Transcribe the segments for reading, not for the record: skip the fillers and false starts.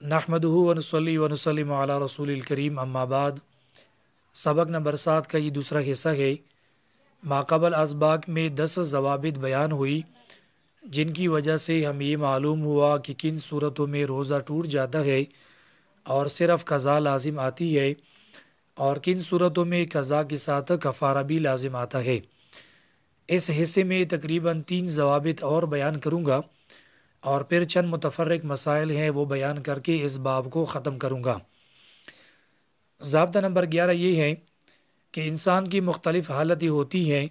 نحمدہ ونصلی ونسلم علی رسول الکریم اما بعد۔ سبق نمبر 7 کا یہ دوسرا حصہ ہے۔ ماقبل اسباق میں 10 ضوابط بیان ہوئی جن کی وجہ سے ہمیں یہ معلوم ہوا کہ کن صورتوں میں روزہ ٹوٹ جاتا ہے اور صرف قضا لازم آتی ہے، اور کن صورتوں میں قضا کے ساتھ کفارہ بھی لازم آتا ہے۔ اس حصے میں تقریباً 3 ضوابط اور بیان کروں گا اور پھر چند متفرق مسائل ہیں وہ بیان کر کے اس باب کو ختم کروں گا۔ ضابطہ نمبر 11 یہ ہے کہ انسان کی مختلف حالتیں ہوتی ہیں۔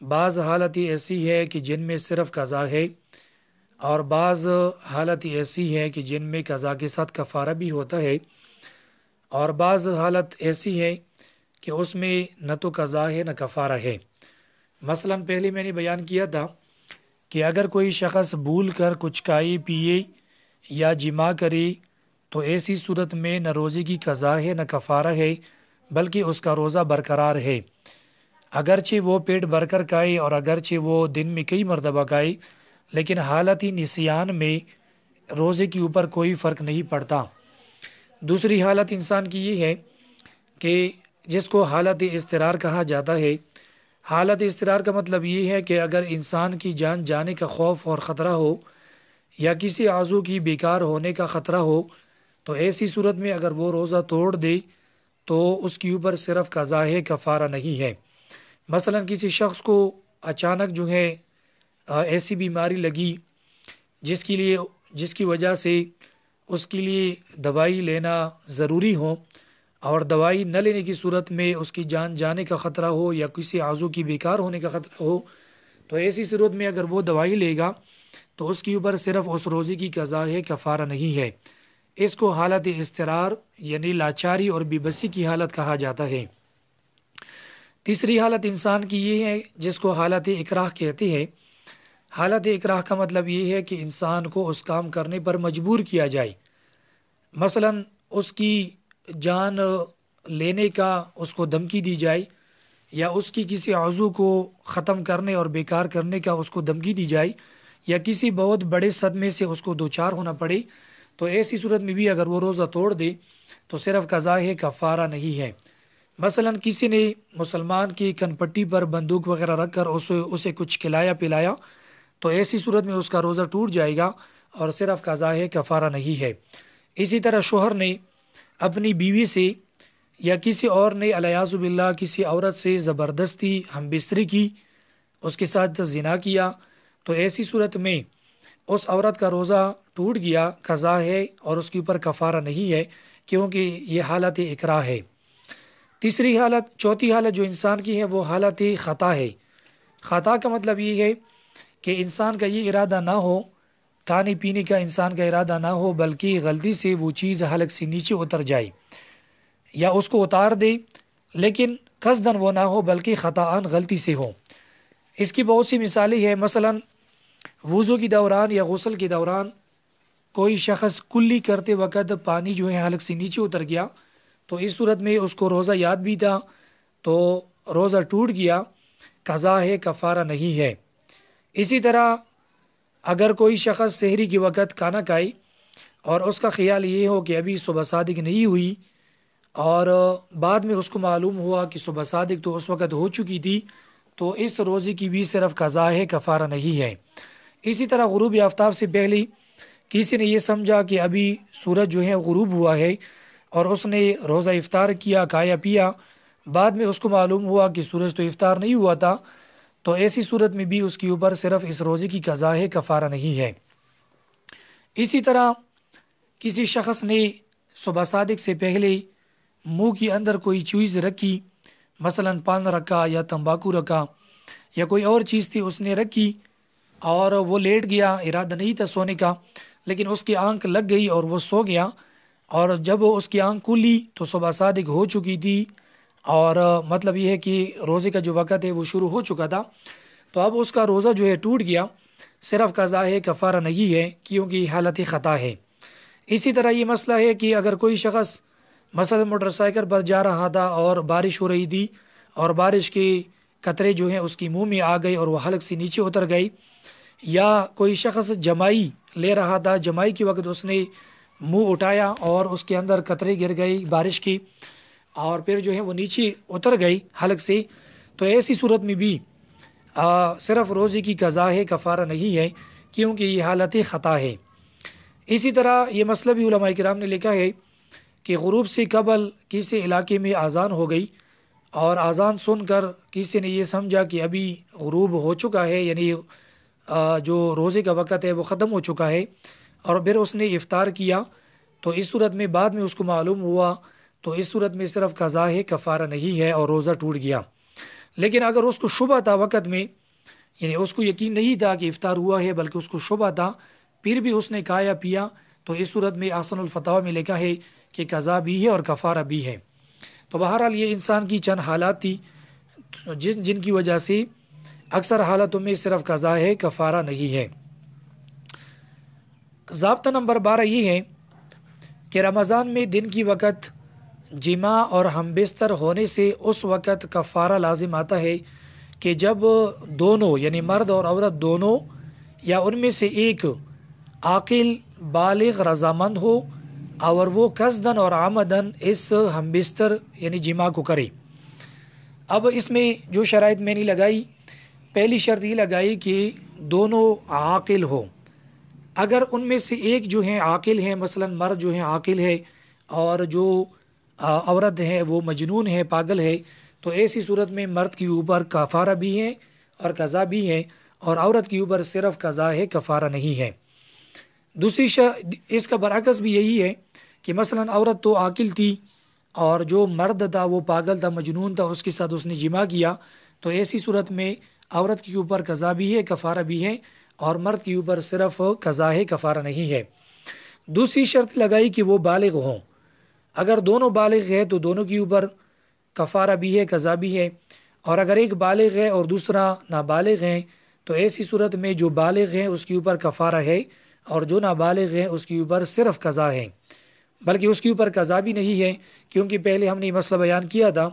بعض حالتیں ایسی ہے کہ جن میں صرف قضا ہے، اور بعض حالتیں ایسی ہیں کہ جن میں قضا کے ساتھ کفارہ بھی ہوتا ہے، اور بعض حالت ایسی ہے کہ اس میں نہ تو قضا ہے نہ کفارہ ہے۔ مثلاً پہلے میں نے بیان کیا تھا کہ اگر کوئی شخص بھول کر کچھ کھائے پیے یا جمع کرے تو ایسی صورت میں نہ روزے کی قضا ہے نہ کفارہ ہے، بلکہ اس کا روزہ برقرار ہے، اگرچہ وہ پیٹ بھر کر کھائے اور اگرچہ وہ دن میں کئی مرتبہ کھائے، لیکن حالتی نسیان میں روزے کے اوپر کوئی فرق نہیں پڑتا۔ دوسری حالت انسان کی یہ ہے کہ جس کو حالت اضطرار کہا جاتا ہے۔ حالت اضطرار کا مطلب یہ ہے کہ اگر انسان کی جان جانے کا خوف اور خطرہ ہو یا کسی عضو کی بیکار ہونے کا خطرہ ہو، تو ایسی صورت میں اگر وہ روزہ توڑ دے تو اس کے اوپر صرف قضا ہے، کفارہ نہیں ہے۔ مثلا کسی شخص کو اچانک جو ہے ایسی بیماری لگی جس کی وجہ سے اس کے لیے دوائی لینا ضروری ہو، اور دوائی نہ لینے کی صورت میں اس کی جان جانے کا خطرہ ہو یا کسی عضو کی بیکار ہونے کا خطرہ ہو، تو ایسی صورت میں اگر وہ دوائی لے گا تو اس کے اوپر صرف اس روزے کی قضا ہے، کفارہ نہیں ہے۔ اس کو حالت اضطرار یعنی لاچاری اور بے بسی کی حالت کہا جاتا ہے۔ تیسری حالت انسان کی یہ ہے جس کو حالت اکراہ کہتے ہیں۔ حالت اکراہ کا مطلب یہ ہے کہ انسان کو اس کام کرنے پر مجبور کیا جائے، مثلا اس کی جان لینے کا اس کو دھمکی دی جائے، یا اس کی کسی عضو کو ختم کرنے اور بیکار کرنے کا اس کو دھمکی دی جائے، یا کسی بہت بڑے صدمے سے اس کو دوچار ہونا پڑے، تو ایسی صورت میں بھی اگر وہ روزہ توڑ دے تو صرف قضا ہے، کفارہ نہیں ہے۔ مثلا کسی نے مسلمان کی کن پٹی پر بندوق وغیرہ رکھ کر اسے کچھ کھلایا پلایا، تو ایسی صورت میں اس کا روزہ ٹوٹ جائے گا اور صرف قضا ہے، کفارہ نہیں ہے۔ اسی طرح شوہر نے اپنی بیوی سے یا کسی اور نے الیاذ باللہ کسی عورت سے زبردستی ہم بستری کی، اس کے ساتھ زنا کیا، تو ایسی صورت میں اس عورت کا روزہ ٹوٹ گیا، قضا ہے اور اس کے اوپر کفارہ نہیں ہے، کیونکہ یہ حالت اکراہ ہے۔ چوتھی حالت جو انسان کی ہے وہ حالت خطا ہے۔ خطا کا مطلب یہ ہے کہ انسان کا یہ ارادہ نہ ہو، کھانے پینے کا انسان کا ارادہ نہ ہو، بلکہ غلطی سے وہ چیز حلق سے نیچے اتر جائے یا اس کو اتار دے، لیکن قصداً وہ نہ ہو بلکہ خطاً غلطی سے ہو۔ اس کی بہت سی مثالیں ہیں۔ مثلا وضو کے دوران یا غسل کے دوران کوئی شخص کلی کرتے وقت پانی جو ہے حلق سے نیچے اتر گیا، تو اس صورت میں اس کو روزہ یاد بھی تھا تو روزہ ٹوٹ گیا، قضا ہے، کفارہ نہیں ہے۔ اسی طرح اگر کوئی شخص سحری کے وقت کھانا کھائے اور اس کا خیال یہ ہو کہ ابھی صبح صادق نہیں ہوئی، اور بعد میں اس کو معلوم ہوا کہ صبح صادق تو اس وقت ہو چکی تھی، تو اس روزے کی بھی صرف قضا ہے، کفارہ نہیں ہے۔ اسی طرح غروب آفتاب سے پہلے کسی نے یہ سمجھا کہ ابھی سورج جو ہے غروب ہوا ہے اور اس نے روزہ افطار کیا، کھایا پیا، بعد میں اس کو معلوم ہوا کہ سورج تو افطار نہیں ہوا تھا، تو ایسی صورت میں بھی اس کے اوپر صرف اس روزے کی قضا ہے، کفارہ نہیں ہے۔ اسی طرح کسی شخص نے صبح صادق سے پہلے منہ کے اندر کوئی چیز رکھی، مثلا پان رکھا یا تمباکو رکھا یا کوئی اور چیز تھی اس نے رکھی، اور وہ لیٹ گیا، ارادہ نہیں تھا سونے کا، لیکن اس کی آنکھ لگ گئی اور وہ سو گیا، اور جب اس کی آنکھ کھلی تو صبح صادق ہو چکی تھی، اور مطلب یہ ہے کہ روزے کا جو وقت ہے وہ شروع ہو چکا تھا، تو اب اس کا روزہ جو ہے ٹوٹ گیا، صرف قضا ہے، کفارہ نہیں ہے، کیونکہ حالت خطا ہے۔ اسی طرح یہ مسئلہ ہے کہ اگر کوئی شخص مثلا موٹر سائیکل پر جا رہا تھا اور بارش ہو رہی تھی، اور بارش کے قطرے جو ہیں اس کی منہ میں آ گئے اور وہ حلق سے نیچے اتر گئی، یا کوئی شخص جمائی لے رہا تھا، جمائی کے وقت اس نے منہ اٹھایا اور اس کے اندر قطرے گر گئی بارش کی اور پھر جو ہے وہ نیچے اتر گئی حلق سے، تو ایسی صورت میں بھی صرف روزے کی قضا ہے، کفارہ نہیں ہے، کیونکہ یہ حالت خطا ہے۔ اسی طرح یہ مسئلہ بھی علماء کرام نے لکھا ہے کہ غروب سے قبل کسی علاقے میں اذان ہو گئی اور اذان سن کر کسی نے یہ سمجھا کہ ابھی غروب ہو چکا ہے، یعنی جو روزے کا وقت ہے وہ ختم ہو چکا ہے، اور پھر اس نے افطار کیا، تو اس صورت میں بعد میں اس کو معلوم ہوا، تو اس صورت میں صرف قضا ہے، کفارہ نہیں ہے اور روزہ ٹوٹ گیا۔ لیکن اگر اس کو شبہ تھا وقت میں، یعنی اس کو یقین نہیں تھا کہ افطار ہوا ہے بلکہ اس کو شبہ تھا، پھر بھی اس نے کھایا پیا، تو اس صورت میں احسن الفتاوی میں لکھا ہے کہ قضا بھی ہے اور کفارہ بھی ہے۔ تو بہرحال یہ انسان کی چند حالات تھی جن کی وجہ سے اکثر حالتوں میں صرف قضا ہے، کفارہ نہیں ہے۔ ضابطہ نمبر 12 یہ ہے کہ رمضان میں دن کی وقت جماع اور ہم بستر ہونے سے اس وقت کفارہ لازم آتا ہے کہ جب دونوں یعنی مرد اور عورت دونوں یا ان میں سے ایک عاقل بالغ رضامند ہو اور وہ قصدن اور عمدن اس ہم بستر یعنی جماع کو کرے۔ اب اس میں جو شرائط میں نے لگائی، پہلی شرط یہ لگائی کہ دونوں عاقل ہو۔ اگر ان میں سے ایک جو ہیں عاقل ہیں، مثلا مرد جو ہیں عاقل ہے اور جو عورت ہے وہ مجنون ہے، پاگل ہے، تو ایسی صورت میں مرد کے اوپر کفارہ بھی ہے اور قضا بھی ہے، اور عورت کے اوپر صرف قضا ہے، کفارہ نہیں ہے۔ دوسری اس کا برعکس بھی یہی ہے کہ مثلا عورت تو عاقل تھی اور جو مرد تھا وہ پاگل تھا، مجنون تھا، اس کے ساتھ اس نے جماع کیا، تو ایسی صورت میں عورت کے اوپر قضا بھی ہے، کفارہ بھی ہے، اور مرد کے اوپر صرف قضا ہے، کفارہ نہیں ہے۔ دوسری شرط لگائی کہ وہ بالغ ہوں۔ اگر دونوں بالغ ہیں تو دونوں کے اوپر کفارہ بھی ہے، قضا بھی ہے، اور اگر ایک بالغ ہے اور دوسرا نابالغ ہے تو ایسی صورت میں جو بالغ ہے اس کے اوپر کفارہ ہے، اور جو نابالغ ہے اس کے اوپر صرف قضا ہے، بلکہ اس کے اوپر قضا بھی نہیں ہے، کیونکہ پہلے ہم نے مسئلہ بیان کیا تھا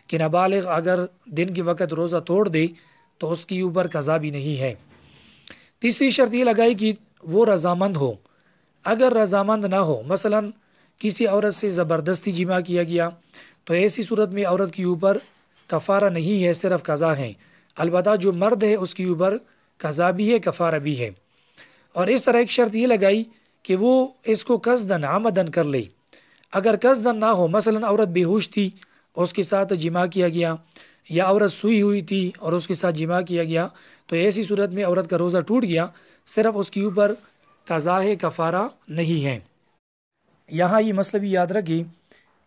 کہ نابالغ اگر دن کے وقت روزہ توڑ دے تو اس کے اوپر قضا بھی نہیں ہے۔ تیسری شرط یہ لگائی کہ وہ رضامند ہو۔ اگر رضامند نہ ہو، مثلا کسی عورت سے زبردستی جماع کیا گیا، تو ایسی صورت میں عورت کے اوپر کفارہ نہیں ہے، صرف قضا ہے۔ البتہ جو مرد ہے اس کے اوپر قضا بھی ہے، کفارہ بھی ہے۔ اور اس طرح ایک شرط یہ لگائی کہ وہ اس کو قصدن عمدن کر لے۔ اگر قصدن نہ ہو، مثلا عورت بے ہوش تھی، اس کے ساتھ جماع کیا گیا، یا عورت سوئی ہوئی تھی اور اس کے ساتھ جماع کیا گیا، تو ایسی صورت میں عورت کا روزہ ٹوٹ گیا، صرف اس کے اوپر قضا ہے، کفارہ نہیں ہے۔ یہاں یہ مسئلہ بھی یاد رکھیں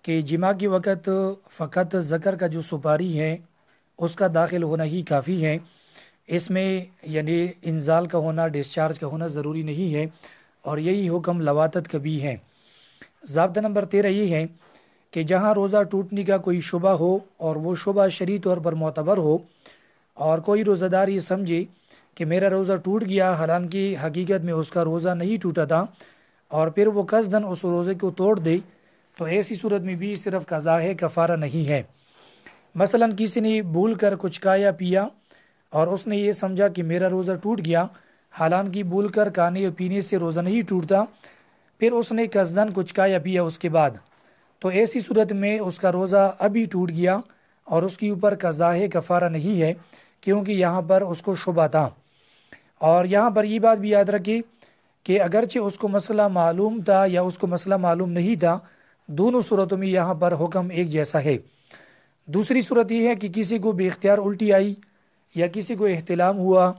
کہ جماع کے وقت فقط ذکر کا جو سپاری ہے اس کا داخل ہونا ہی کافی ہے، اس میں یعنی انزال کا ہونا، ڈسچارج کا ہونا ضروری نہیں ہے، اور یہی حکم لواطت کا بھی ہے۔ ضابطہ نمبر 13 یہ ہے کہ جہاں روزہ ٹوٹنے کا کوئی شبہ ہو اور وہ شبہ شرعی طور پر معتبر ہو، اور کوئی روزہ دار یہ سمجھے کہ میرا روزہ ٹوٹ گیا، حالانکہ حقیقت میں اس کا روزہ نہیں ٹوٹا تھا، اور پھر وہ قصدن اس روزے کو توڑ دے، تو ایسی صورت میں بھی صرف قضا ہے، کفارہ نہیں ہے۔ مثلا کسی نے بھول کر کچھ کھایا پیا اور اس نے یہ سمجھا کہ میرا روزہ ٹوٹ گیا، حالانکہ بھول کر کھانے اور پینے سے روزہ نہیں ٹوٹتا، پھر اس نے قصدن کچھ کھایا پیا اس کے بعد، تو ایسی صورت میں اس کا روزہ ابھی ٹوٹ گیا اور اس کے اوپر قضا ہے، کفارہ نہیں ہے، کیونکہ یہاں پر اس کو شبہ تھا۔ اور یہاں پر یہ بات بھی یاد رکھیں کہ اگرچہ اس کو مسئلہ معلوم تھا یا اس کو مسئلہ معلوم نہیں تھا، دونوں صورتوں میں یہاں پر حکم ایک جیسا ہے۔ دوسری صورت یہ ہے کہ کسی کو بے اختیار الٹی آئی، یا کسی کو احتلام ہوا،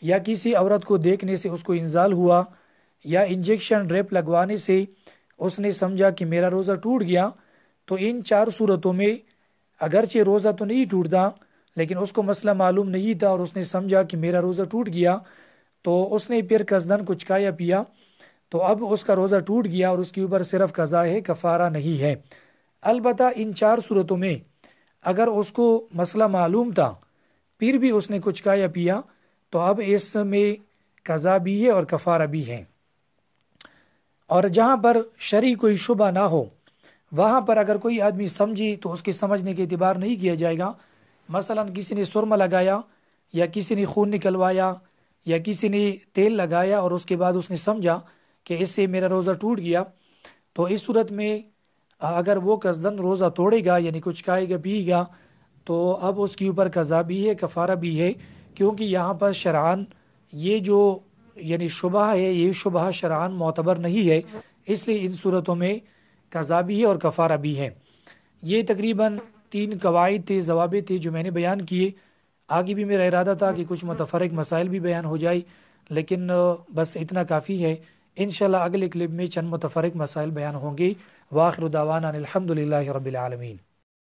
یا کسی عورت کو دیکھنے سے اس کو انزال ہوا، یا انجیکشن ڈریپ لگوانے سے اس نے سمجھا کہ میرا روزہ ٹوٹ گیا، تو ان چار صورتوں میں اگرچہ روزہ تو نہیں ٹوٹتا، لیکن اس کو مسئلہ معلوم نہیں تھا اور اس نے سمجھا کہ میرا روزہ ٹوٹ گیا، تو اس نے پھر قصدن کچھ کھایا پیا، تو اب اس کا روزہ ٹوٹ گیا اور اس کے اوپر صرف قضا ہے، کفارہ نہیں ہے۔ البتہ ان چار صورتوں میں اگر اس کو مسئلہ معلوم تھا پھر بھی اس نے کچھ کھایا پیا، تو اب اس میں قضا بھی ہے اور کفارہ بھی ہے۔ اور جہاں پر شرعی کوئی شبہ نہ ہو، وہاں پر اگر کوئی آدمی سمجھے تو اس کے سمجھنے کے اعتبار نہیں کیا جائے گا۔ مثلا کسی نے سرما لگایا، یا کسی نے خون نکلوایا، یا کسی نے تیل لگایا، اور اس کے بعد اس نے سمجھا کہ اس سے میرا روزہ ٹوٹ گیا، تو اس صورت میں اگر وہ قصدن روزہ توڑے گا یعنی کچھ کھائے گا پیے گا تو اب اس کے اوپر قضا بھی ہے، کفارہ بھی ہے، کیونکہ یہاں پر شرعاً یہ جو یعنی شبہ ہے، یہ شبہ شرعاً معتبر نہیں ہے، اس لیے ان صورتوں میں قضا بھی ہے اور کفارہ بھی ہے۔ یہ تقریباً 3 قواعد تھے، ضوابط تھے جو میں نے بیان کیے۔ آگے بھی میرا ارادہ تھا کہ کچھ متفرق مسائل بھی بیان ہو جائے، لیکن بس اتنا کافی ہے۔ انشاءاللہ اگلے کلپ میں چند متفرق مسائل بیان ہوں گے۔ وآخر دعوانا الحمدللہ رب العالمین۔